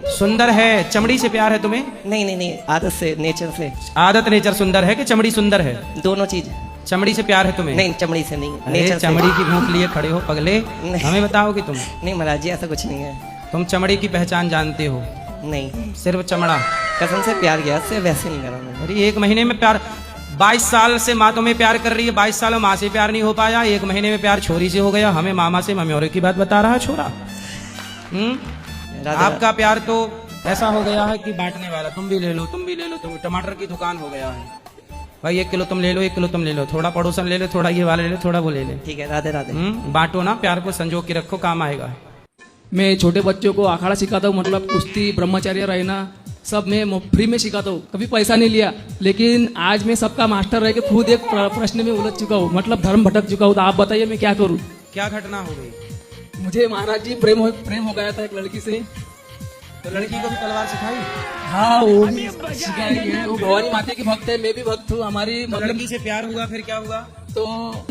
सुंदर है, चमड़ी से प्यार है तुम्हें? नहीं नहीं नहीं, आदत से, नेचर से। आदत नेचर सुंदर है कि चमड़ी सुंदर है? दोनों चीज। चमड़ी से प्यार है तुम्हें? नहीं चमड़ी से नहीं, अरे नेचर से। चमड़ी की भूख लिए खड़े हो पगले, हमें बताओगे तुम? नहीं महाराज जी ऐसा कुछ नहीं है। तुम चमड़ी की पहचान जानते हो? नहीं। सिर्फ चमड़ा? कसम से प्यार किया से, वैसे नहीं करा मैंने। अरे 1 महीने में प्यार? 22 साल से माँ तुम्हें प्यार कर रही है, 22 साल माँ से प्यार नहीं हो पाया, 1 महीने में प्यार छोरी से हो गया। हमें मामा से मम्योरे की बात बता रहा है छोरा। आपका प्यार तो ऐसा हो गया है कि बांटने वाला, तुम भी ले लो, तुम भी ले लो, तुम टमाटर की दुकान हो गया है भाई। 1 किलो तुम ले लो, 1 किलो तुम ले लो, थोड़ा पड़ोसन ले लो, थोड़ा ये वाला ले लो, थोड़ा वो ले ले। ठीक है, राधे राधे। बांटो ना, प्यार को संजो के रखो, काम आएगा। मैं छोटे बच्चों को अखाड़ा सिखाता हूँ, मतलब कुश्ती, ब्रह्मचर्य रहना, सब मैं फ्री में सिखाता हूँ, कभी पैसा नहीं लिया। लेकिन आज मैं सबका मास्टर रह के खुद एक प्रश्न में उलझ चुका हूँ, मतलब धर्म भटक चुका हूँ। तो आप बताइए मैं क्या करूँ? क्या घटना हो गई? मुझे महाराज जी प्रेम हो गया था एक लड़की से। तो लड़की को भी तलवार सिखाई? हाँ वो भी सिखाई है। वो भवानी माता की भक्त है, मैं भी भक्त हूँ। हमारी तो लड़की से प्यार हुआ, फिर क्या हुआ? तो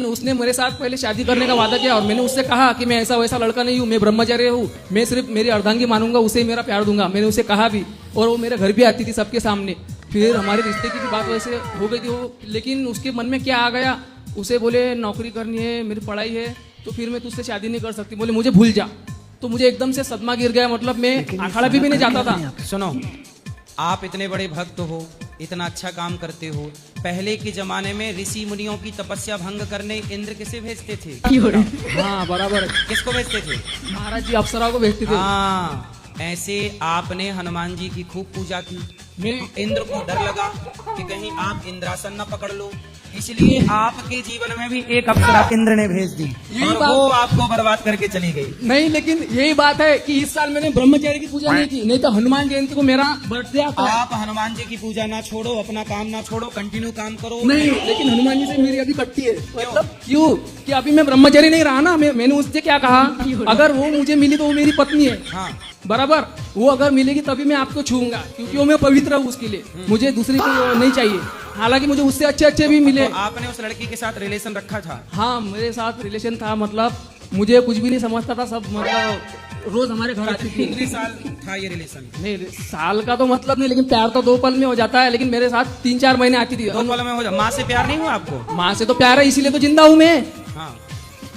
उसने मेरे साथ पहले शादी करने का वादा किया और मैंने उससे कहा कि मैं ऐसा वैसा लड़का नहीं हूँ, मैं ब्रह्मचर्य हूँ, मैं सिर्फ मेरी अर्धांगी मानूंगा, उसे मेरा प्यार दूंगा। मैंने उसे कहा भी और वो मेरे घर भी आती थी सबके सामने। फिर हमारे रिश्ते की भी बात वैसे हो गई थी वो, लेकिन उसके मन में क्या आ गया, उसे बोले नौकरी करनी है, मेरी पढ़ाई है, तो फिर मैं तुझसे शादी नहीं कर सकती, बोले मुझे भूल जा। तो मुझे एकदम से सदमा गिर गया, मतलब मैं अखाड़ा भी नहीं जाता था। सुनो, आप इतने बड़े भक्त हो, इतना अच्छा काम करते हो, पहले के जमाने में ऋषि मुनियों की तपस्या भंग करने इंद्र किसे भेजते थे? हाँ बराबर। किसको भेजते थे? महाराज जी अप्सरा को भेजते थे। हाँ, ऐसे आपने हनुमान जी की खूब पूजा की। इंद्र को डर लगा कि कहीं आप इंद्रासन न पकड़ लो, इसलिए आपके जीवन में भी एक अप्सरा इंद्र ने भेज दी और वो आपको बर्बाद करके चली गई। नहीं, लेकिन यही बात है कि इस साल मैंने ब्रह्मचर्य की पूजा नहीं की, नहीं तो हनुमान जयंती को मेरा बर्थडे आता है। आप हनुमान जी की पूजा ना छोड़ो, अपना काम ना छोड़ो, कंटिन्यू काम करो। नहीं, लेकिन हनुमान जी से मेरी अभी कटती है। मतलब क्यों? कि अभी मैं ब्रह्मचर्य नहीं रहा ना। मैंने उससे क्या कहा, अगर वो मुझे मिली तो वो मेरी पत्नी है। हाँ बराबर, वो अगर मिलेगी तभी मैं आपको छूऊंगा, क्योंकि वो मैं पवित्र हूँ उसके लिए, मुझे दूसरी को नहीं चाहिए। हालांकि मुझे उससे अच्छे भी मिले। तो आपने उस लड़की के साथ रिलेशन रखा था? हाँ मेरे साथ रिलेशन था, मतलब मुझे कुछ भी नहीं समझता था, सब मतलब रोज हमारे घर आती थी। कितने साल था ये रिलेशन? नहीं साल का तो मतलब नहीं, लेकिन प्यार तो 2 पल में हो जाता है। लेकिन मेरे साथ 3-4 महीने आती थी। 2 पल में हो जाता। माँ से प्यार नहीं हुआ आपको? माँ से तो प्यार है, इसीलिए तो जिंदा हूँ मैं। हाँ।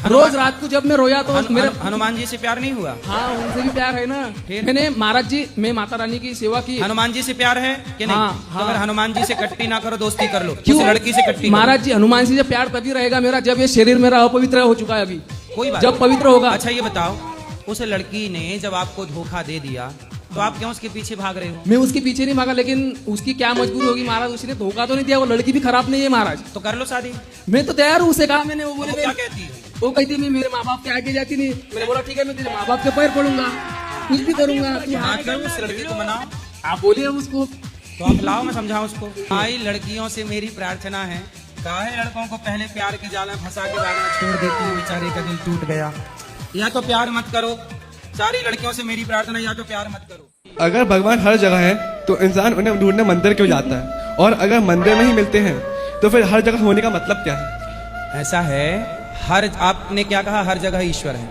रोज रात को जब मैं रोया तो मेरे हनुमान जी से प्यार नहीं हुआ? हाँ उनसे भी प्यार है ना। मैंने महाराज जी, मैं माता रानी की सेवा की। हनुमान जी से प्यार है कि नहीं? हाँ, तो अगर हनुमान जी से कट्टी ना करो, दोस्ती कर लो। क्यों? लड़की से कट्टी महाराज जी, हनुमान जी से प्यार तभी रहेगा मेरा जब ये शरीर मेरा अपवित्र हो चुका है। अभी कोई बात जब पवित्र होगा। अच्छा ये बताओ, उस लड़की ने जब आपको धोखा दे दिया तो आप क्यों उसके पीछे भाग रहे हो? मैं उसके पीछे नहीं भागा, लेकिन उसकी क्या मजबूरी होगी महाराज, उसने धोखा तो नहीं दिया, वो लड़की भी खराब नहीं है महाराज। तो कर लो शादी। मैं तो तैयार हूँ, उसे कहा मैंने। वो बोले क्या कहती है? वो कहती मैं मेरे माँ बाप के आगे जाती नहीं। मैंने बोला ठीक है, मैं तेरे माँ बाप के पैर पड़ूंगा, कुछ भी करूंगा। उस लड़की को मनाओ। आप बोलिए उसको। तो आप लाओ, मैं समझाऊं उसको। भाई लड़कियों से मेरी प्रार्थना है, काहे लड़कों को पहले प्यार के जाल में फंसा के बाद में छोड़ देती है, बेचारे का दिल टूट गया। या तो प्यार मत करो, सारी लड़कियों से मेरी प्रार्थना, या तो प्यार मत करो। अगर भगवान हर जगह है तो इंसान उन्हें ढूंढने मंदिर क्यों जाता है? और अगर मंदिर में ही मिलते हैं तो फिर हर जगह होने का मतलब क्या है? ऐसा है, हर आपने क्या कहा, हर जगह ईश्वर है,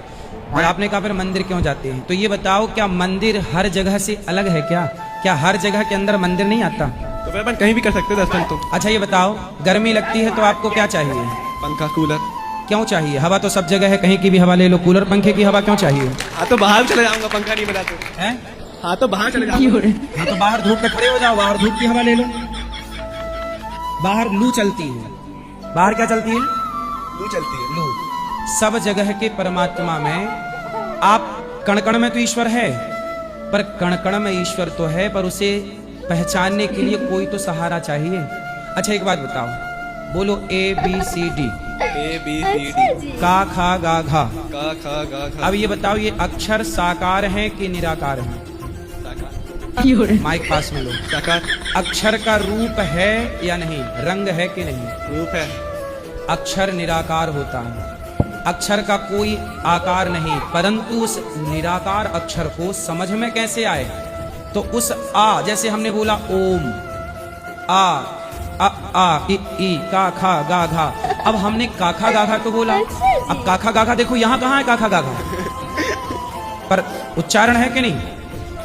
और आपने कहा फिर मंदिर क्यों जाते हैं? तो ये बताओ, क्या मंदिर हर जगह से अलग है क्या? क्या हर जगह के अंदर मंदिर नहीं आता? तो फिर अपन कहीं भी कर सकते हैं दर्शन तो। अच्छा ये बताओ, गर्मी लगती है तो आपको क्या चाहिए? पंखा, कूलर। क्यों चाहिए? हवा तो सब जगह है, कहीं की भी हवा ले लो, कूलर पंखे की हवा क्यों चाहिए? हाँ तो बाहर चले जाऊंगा, पंखा नहीं मिला तो। हैं? हाँ तो बाहर चले जाऊंगा। हाँ तो बाहर धूप में खड़े हो जाओ, बाहर धूप की हवा ले लो। बाहर लू चलती है। बाहर क्या चलती है? लू चलती है। लू सब जगह के परमात्मा में, आप कण कण में तो ईश्वर है, पर कण कण में ईश्वर तो है, पर उसे पहचानने के लिए कोई तो सहारा चाहिए। अच्छा एक बात बताओ, बोलो ABCD। ABCD। का खा गा घा। का खा गा घा। अब ये बताओ, ये अक्षर साकार हैं कि निराकार हैं? माइक पास में लो। साकार। अक्षर का रूप है या नहीं, रंग है कि नहीं? रूप है। अक्षर निराकार होता है, अक्षर का कोई आकार नहीं, परंतु उस निराकार अक्षर को समझ में कैसे आए? तो उस आ, जैसे हमने बोला ओम, आ ई का खा गा घा, अब हमने काखा गाघा तो बोला, अब काखा गाघा देखो यहाँ कहाँ है काखा गाघा, पर उच्चारण है कि नहीं?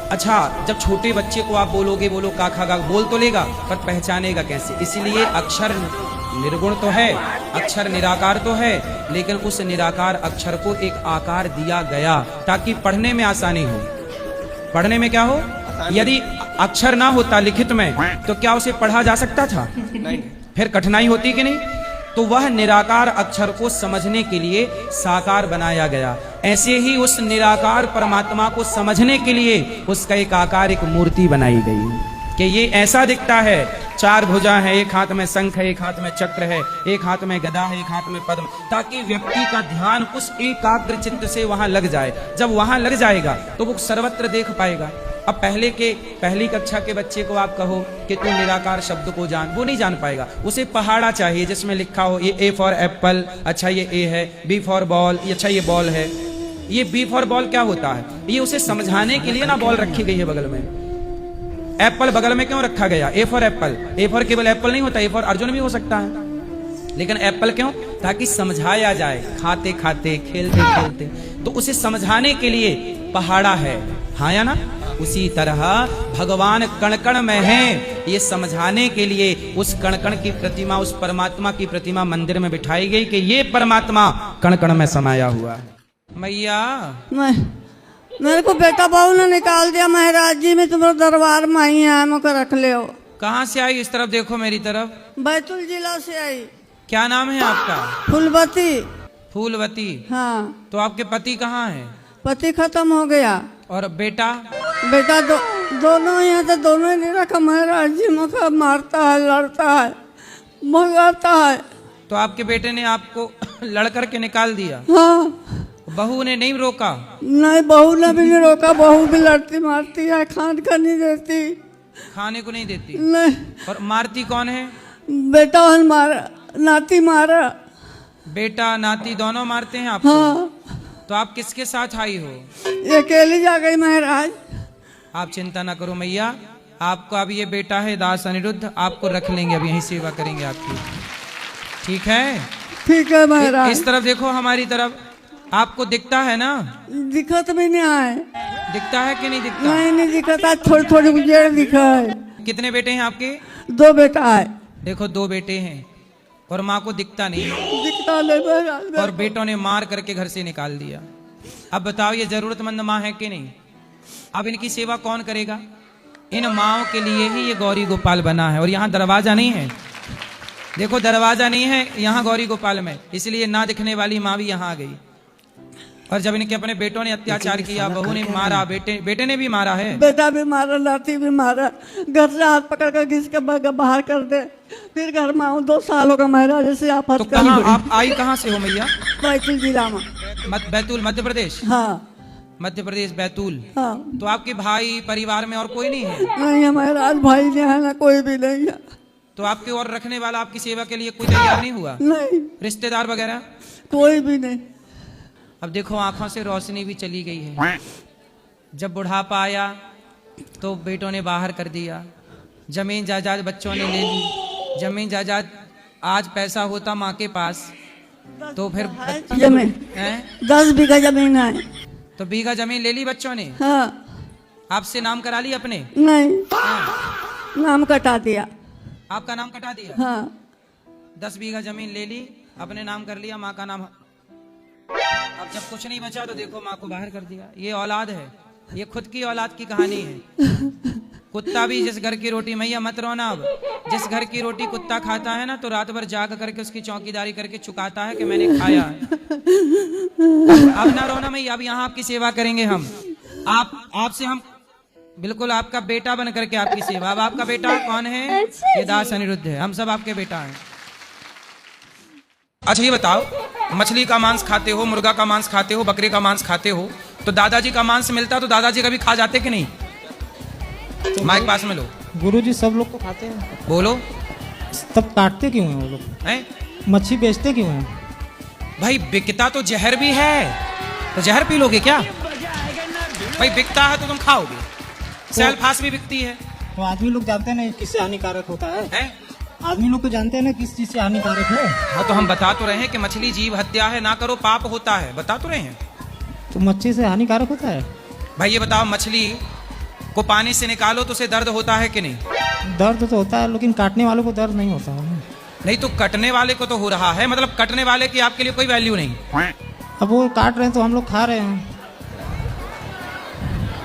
अच्छा, जब छोटे बच्चे को आप बोलोगे, बोलो काखा गाघा, बोल तो लेगा, पर पहचानेगा कैसे? इसलिए अक्षर निर्गुण तो है, अक्षर निराकार तो है, लेकिन उस निराकार अक्षर को एक आकार दिया गया ताकि पढ़ने में आसानी हो। पढ़ने में क्या हो? यदि अक्षर ना होता लिखित में तो क्या उसे पढ़ा जा सकता था? नहीं। फिर कठिनाई होती कि नहीं? तो वह निराकार अक्षर को समझने के लिए साकार बनाया गया। ऐसे ही उस निराकार परमात्मा को समझने के लिए उसका एक आकार, एक मूर्ति बनाई गई कि ये ऐसा दिखता है, 4 भुजा है, एक हाथ में शंख है, एक हाथ में चक्र है, एक हाथ में गदा है, एक हाथ में पद्म, ताकि व्यक्ति का ध्यान उस एकाग्र चित्त से वहां लग जाए। जब वहां लग जाएगा तो वो सर्वत्र देख पाएगा। अब पहली कक्षा के बच्चे को आप कहो कि तू निराकार शब्द को जान, वो नहीं जान पाएगा। उसे पहाड़ा चाहिए जिसमें लिखा हो ये A फॉर एप्पल, अच्छा ये A है, B फॉर बॉल, अच्छा ये बॉल है, ये B फॉर बॉल क्या होता है, ये उसे समझाने के लिए ना बॉल रखी गई है बगल में। एप्पल बगल में क्यों रखा गया? A for Apple, A for केवल एप्पल नहीं होता, A फॉर अर्जुन भी हो सकता है, लेकिन एप्पल क्यों? ताकि समझाया जाए, खाते खाते खेलते खेलते, तो उसे समझाने के लिए पहाड़ा है, हाँ या ना? उसी तरह भगवान कण कण में है, ये समझाने के लिए उस कण कण की प्रतिमा, उस परमात्मा की प्रतिमा मंदिर में बिठाई गई कि ये परमात्मा कण कण में समाया हुआ है। मैया मेरे को बेटा बहू ने निकाल दिया महाराज जी, में तुम्हारे दरबार में आई है, मुझे रख ले हो। कहाँ से आई? इस तरफ देखो, मेरी तरफ। बैतूल जिला से आई। क्या नाम है आपका? फूलवती। फूलवती। हाँ। तो आपके पति कहाँ हैं? पति खत्म हो गया। और बेटा? बेटा दोनों यहाँ तो दोनों ही नहीं रखा महाराज जी, मुझे मारता है, लड़ता है, भगाता है। तो आपके बेटे ने आपको लड़ करके निकाल दिया? हाँ। बहू ने नहीं रोका? नहीं, बहू ने भी नहीं रोका, बहू भी लड़ती मारती है, खान का नहीं देती, खाने को नहीं देती। नहीं। और मारती कौन है? बेटा मारा, नाती मारा। बेटा नाती दोनों मारते हैं आपको? हाँ। तो आप किसके साथ आई हो? अकेली जा गई महाराज। आप चिंता ना करो मैया, आपका अब ये बेटा है दास अनिरुद्ध, आपको रख लेंगे, अब यहीं सेवा करेंगे आपकी, ठीक है? ठीक है महाराज। इस तरफ देखो, हमारी तरफ। आपको दिखता है ना? दिखत भी नहीं है। दिखता है कि नहीं दिखता? नहीं दिखता, थोड़ी थोड़ी उजेड़ दिखा है। कितने बेटे हैं आपके? 2 बेटा है। देखो 2 बेटे हैं और माँ को दिखता नहीं, दिखता नहीं, और बेटों ने मार करके घर से निकाल दिया। अब बताओ ये जरूरतमंद माँ है कि नहीं? अब इनकी सेवा कौन करेगा? इन माँओं के लिए ही ये गौरी गोपाल बना है। और यहाँ दरवाजा नहीं है, देखो दरवाजा नहीं है यहाँ गौरी गोपाल में, इसलिए ना दिखने वाली माँ भी यहाँ आ गई। और जब इनके अपने बेटों ने अत्याचार किया, बहू ने मारा, बेटे ने भी मारा है, बेटा भी मारा, नाती भी मारा, घर से हाथ पकड़ कर घिस के बाहर कर दे, फिर घर में आऊँ 2 साल होगा महाराज से। आप तो कहाँ आप आई कहाँ से हो मैया? बैतूल जिला में। बैतूल मध्य प्रदेश? हाँ। मध्य प्रदेश बैतूल। हाँ। तो आपके भाई परिवार में और कोई नहीं है? नहीं है महाराज, भाई नहीं है ना, कोई भी नहीं है। तो आपके और रखने वाला आपकी सेवा के लिए कोई तैयार नहीं हुआ? नहीं। रिश्तेदार वगैरह? कोई भी नहीं। अब देखो आंखों से रोशनी भी चली गई है। जब बुढ़ापा आया तो बेटों ने बाहर कर दिया, जमीन जायदाद बच्चों ने ले ली। जमीन जायदाद आज पैसा होता माँ के पास तो फिर जमीन 10 बीघा जमीन है, तो बीघा जमीन ले ली बच्चों ने। हाँ। आपसे नाम करा ली अपने? नहीं। नाम कटा दिया। आपका नाम कटा दिया? हाँ। 10 बीघा जमीन ले ली, अपने नाम कर लिया, माँ का नाम। अब जब कुछ नहीं बचा तो देखो माँ को बाहर कर दिया। ये औलाद है, ये खुद की औलाद की कहानी है। कुत्ता भी जिस घर की रोटी, मैया मत रोना, अब जिस घर की रोटी कुत्ता खाता है ना तो रात भर जाग करके उसकी चौकीदारी करके चुकाता है कि मैंने खाया है। अब ना रोना मैया, अब यहाँ आपकी सेवा करेंगे हम। आपसे हम बिल्कुल आपका बेटा बन करके आपकी सेवा। अब आपका बेटा कौन है? ये दास अनिरुद्ध है, हम सब आपके बेटा हैं। अच्छा ये बताओ, मछली का मांस खाते हो, मुर्गा का मांस खाते हो, बकरे का मांस खाते हो, तो दादाजी का मांस मिलता तो दादाजी कभी खा जाते कि नहीं? माइक पास में लो। गुरुजी सब लोग तो खाते हैं। बोलो। तब काटते क्यों हैं वो लोग? हैं? मच्छी बेचते क्यों हैं? भाई बिकता तो जहर भी है, तो जहर पी लोगे क्या? भाई बिकता है तो तुम खाओगे। सेल्फास भी बिकती है। तो आदमी लोग जानते हैं ना किससे हानिकारक होता है? आदमी लोग तो जानते हैं ना किस चीज से हानिकारक है। हाँ तो हम बता तो रहे हैं कि मछली जीव हत्या है, ना करो पाप होता है, बता तो रहे हैं। तो मच्छी से हानिकारक होता है? भाई ये बताओ, मछली को पानी से निकालो तो उसे दर्द होता है कि नहीं? दर्द तो होता है, लेकिन काटने वालों को दर्द नहीं होता है। नहीं तो कटने वाले को तो हो रहा है, मतलब कटने वाले की आपके लिए कोई वैल्यू नहीं। अब वो काट रहे हैं तो हम लोग खा रहे हैं।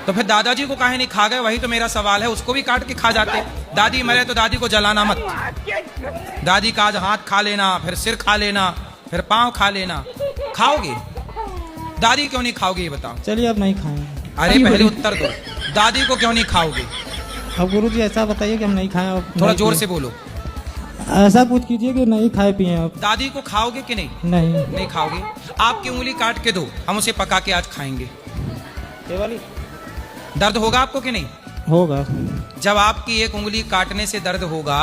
तो फिर दादाजी को काहे नहीं खा गए? वही तो मेरा सवाल है, उसको भी काट के खा जाते। दादी मरे तो दादी को जलाना मत। दादी का आज हाथ खा लेना, फिर सिर खा लेना, फिर पांव खा लेना, खाओगे? दादी क्यों नहीं खाओगे ये बताओ? चलिए अब नहीं खाएंगे। अरे पहले उत्तर दो, दादी को क्यों नहीं खाओगे? अब गुरुजी ऐसा बताइए कि हम नहीं खाएं। थोड़ा जोर से बोलो। ऐसा कुछ कीजिए कि नहीं खाए पिए आप। दादी को खाओगे कि नहीं? नहीं खाओगे। आपकी उंगली काट के दो, हम उसे पका के आज खाएंगे। ये वाली दर्द होगा आपको कि नहीं? होगा। जब आपकी एक उंगली काटने से दर्द होगा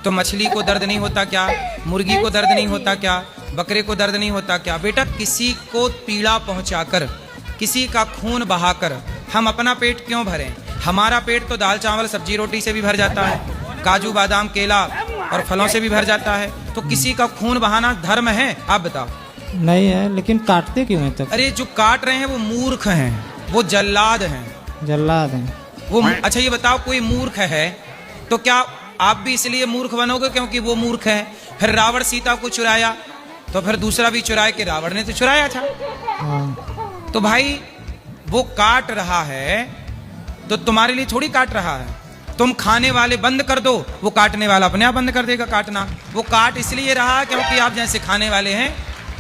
तो मछली को दर्द नहीं होता क्या? मुर्गी को दर्द नहीं होता क्या? बकरे को दर्द नहीं होता क्या? बेटा किसी को पीड़ा पहुंचाकर, किसी का खून बहाकर हम अपना पेट क्यों भरें? हमारा पेट तो दाल चावल सब्जी रोटी से भी भर जाता है, काजू बादाम केला और फलों से भी भर जाता है। तो किसी का खून बहाना धर्म है? आप बताओ। नहीं है, लेकिन काटते क्यों हैं तब? अरे जो काट रहे हैं वो मूर्ख हैं, वो जल्लाद हैं। जल्लाद हैं वो। अच्छा ये बताओ, कोई मूर्ख है तो क्या आप भी इसलिए मूर्ख बनोगे क्योंकि वो मूर्ख है? फिर रावण सीता को चुराया तो फिर दूसरा भी चुराए कि रावण ने तो चुराया था। तो भाई वो काट रहा है तो तुम्हारे लिए थोड़ी काट रहा है। तुम खाने वाले बंद कर दो, वो काटने वाला अपने आप बंद कर देगा काटना। वो काट इसलिए रहा क्योंकि आप जैसे खाने वाले हैं।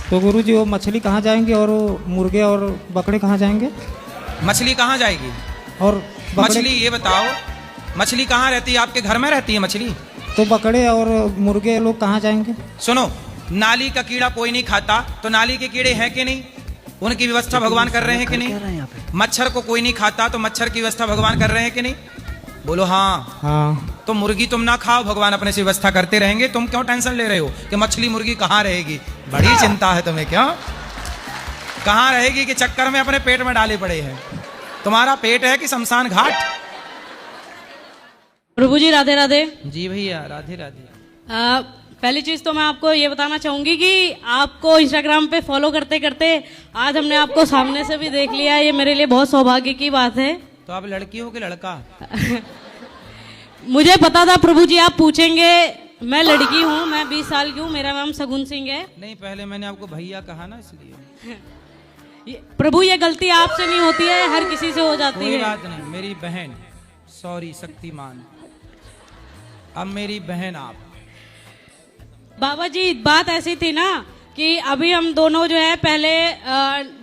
तो गुरुजी वो मछली कहाँ जाएंगे और वो मुर्गे और बकरे कहाँ जाएंगे? मछली कहाँ जाएगी? और मछली ये बताओ, मछली कहाँ रहती है? आपके घर में रहती है मछली। तो बकरे और मुर्गे लोग कहाँ जाएंगे? सुनो, नाली का कीड़ा कोई नहीं खाता, तो नाली के कीड़े हैं कि नहीं? उनकी व्यवस्था भगवान कर रहे हैं कि नहीं? मच्छर को कोई नहीं खाता, तो मच्छर की व्यवस्था भगवान कर रहे हैं कि नहीं? बोलो हाँ। हाँ। तो मुर्गी तुम ना खाओ, भगवान अपने से व्यवस्था करते रहेंगे। तुम क्यों टेंशन ले रहे हो कि मछली मुर्गी कहाँ रहेगी? बड़ी चिंता है तुम्हें। क्यों कहाँ रहेगी कि चक्कर में अपने पेट में डाले पड़े हैं। तुम्हारा पेट है कि शमशान घाट? प्रभु जी राधे राधे। जी भैया राधे राधे। पहली चीज तो मैं आपको ये बताना चाहूंगी कि आपको इंस्टाग्राम पे फॉलो करते करते आज हमने आपको सामने से भी देख लिया। ये मेरे लिए बहुत सौभाग्य की बात है। तो आप लड़की हो कि लड़का? मुझे पता था प्रभु जी आप पूछेंगे। मैं लड़की हूँ, मैं 20 साल की हूँ, मेरा नाम सगुन सिंह है। नहीं पहले मैंने आपको भैया कहा ना, इसलिए। प्रभु ये गलती आपसे नहीं होती है, हर किसी से हो जाती है। कोई बात नहीं, मेरी बहन। सॉरी शक्तिमान, अब मेरी बहन आप। बाबा जी बात ऐसी थी ना कि अभी हम दोनों जो है पहले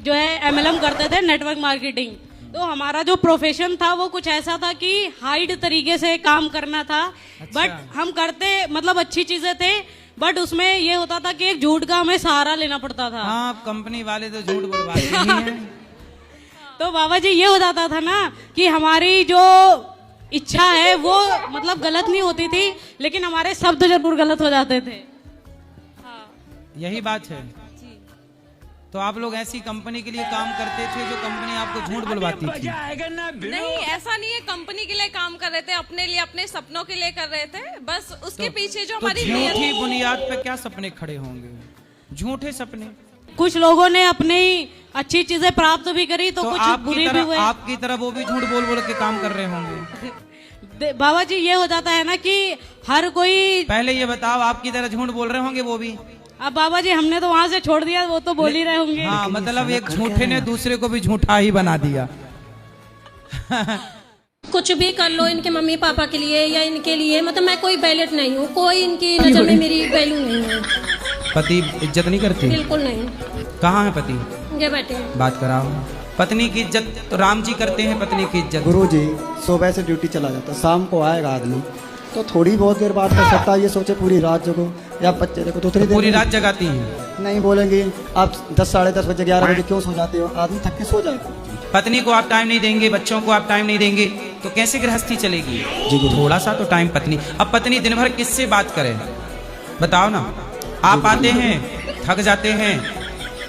जो है MLM करते थे, नेटवर्क मार्केटिंग। तो हमारा जो प्रोफेशन था वो कुछ ऐसा था कि हाइड तरीके से काम करना था। अच्छा। बट हम करते मतलब अच्छी चीजें थे, बट उसमें ये होता था कि एक झूठ का हमें सहारा लेना पड़ता था। हाँ, कंपनी वाले तो झूठ बोलवाते ही हैं। तो बाबा जी ये हो जाता था ना कि हमारी जो इच्छा है वो मतलब गलत नहीं होती थी, लेकिन हमारे शब्द जरूर गलत हो जाते थे। यही बात है। तो आप लोग ऐसी कंपनी के लिए काम करते थे जो कंपनी आपको झूठ बुलवाती थी? नहीं, ऐसा नहीं है। कंपनी के लिए काम कर रहे थे, अपने लिए, अपने सपनों के लिए कर रहे थे। बस उसके पीछे जो हमारी झूठी बुनियाद पे क्या सपने खड़े होंगे? झूठे सपने। कुछ लोगों ने अपनी अच्छी चीजें प्राप्त भी करी तो कुछ बुरी भी हुए। आपकी तरह वो भी झूठ बोल बोल के काम कर रहे होंगे। बाबा जी ये हो जाता है ना कि हर कोई। पहले ये बताओ, आपकी तरह झूठ बोल रहे होंगे वो भी? अब बाबा जी हमने तो वहाँ से छोड़ दिया, वो तो बोल ही रहे होंगे। हाँ, मतलब एक झूठे ने दूसरे को भी झूठा ही बना दिया। कुछ भी कर लो इनके मम्मी पापा के लिए या इनके लिए, मतलब मैं कोई बैलेट नहीं हूँ, कोई इनकी नजर में मेरी वैल्यू नहीं है। पति इज्जत नहीं करते? बिल्कुल नहीं। कहाँ है पति? ये बैठे हैं। बात कराओ। पत्नी की इज्जत तो राम जी करते हैं, पत्नी की इज्जत। गुरुजी सुबह से ड्यूटी चला जाता, शाम को आएगा आदमी तो थोड़ी बहुत देर बात कर सकता है, ये सोचे पूरी रात जगो या बच्चे देखो तो थोड़ी देर पूरी रात जगाती हैं? नहीं बोलेंगे आप 10 साढ़े 10 बजे 11 बजे क्यों सो जाते हो, आदमी थक के सो जाएगा। पत्नी को आप टाइम नहीं देंगे, बच्चों को आप टाइम नहीं देंगे तो कैसे गृहस्थी चलेगी? थोड़ा सा तो टाइम पत्नी। अब पत्नी दिन भर किससे बात करे बताओ ना। आप आते हैं थक जाते हैं,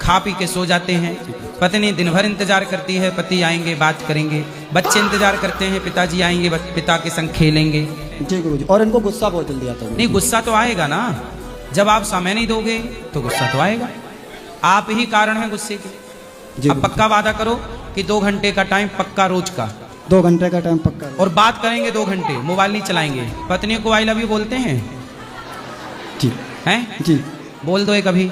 खा पी के सो जाते हैं। पत्नी दिन भर इंतजार करती है पति आएंगे बात करेंगे, बच्चे इंतजार करते हैं पिताजी आएंगे पिता के संग खेलेंगे। जी गुरुजी। और इनको गुस्सा बहुत जल्दी आता है। नहीं गुस्सा तो आएगा ना, जब आप समय नहीं दोगे तो गुस्सा तो आएगा। आप ही कारण है गुस्से के। अब पक्का वादा करो कि 2 घंटे का टाइम पक्का रोज का। 2 घंटे का टाइम पक्का। और बात करेंगे 2 घंटे, मोबाइल नहीं चलाएंगे। पत्नी को आई लव यू बोलते हैं? जी। हैं? जी। बोल दो एक अभी।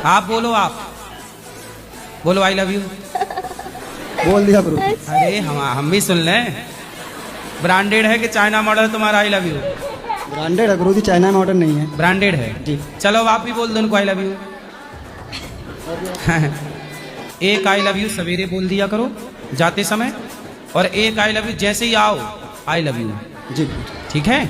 आप बोलो, आप बोलो आई लव यू। बोल दिया गुरु। अरे हम भी सुन लें। ब्रांडेड है कि चाइना मॉडल तुम्हारा आई लव यू? ब्रांडेड है गुरुजी, चाइना में ऑर्डर नहीं है। ब्रांडेड है जी। चलो आप भी बोल दो उनको आई लव यू। एक आई लव यू सवेरे बोल दिया करो जाते समय, और एक आई लव यू जैसे ही आओ आई लव यू। जी ठीक है।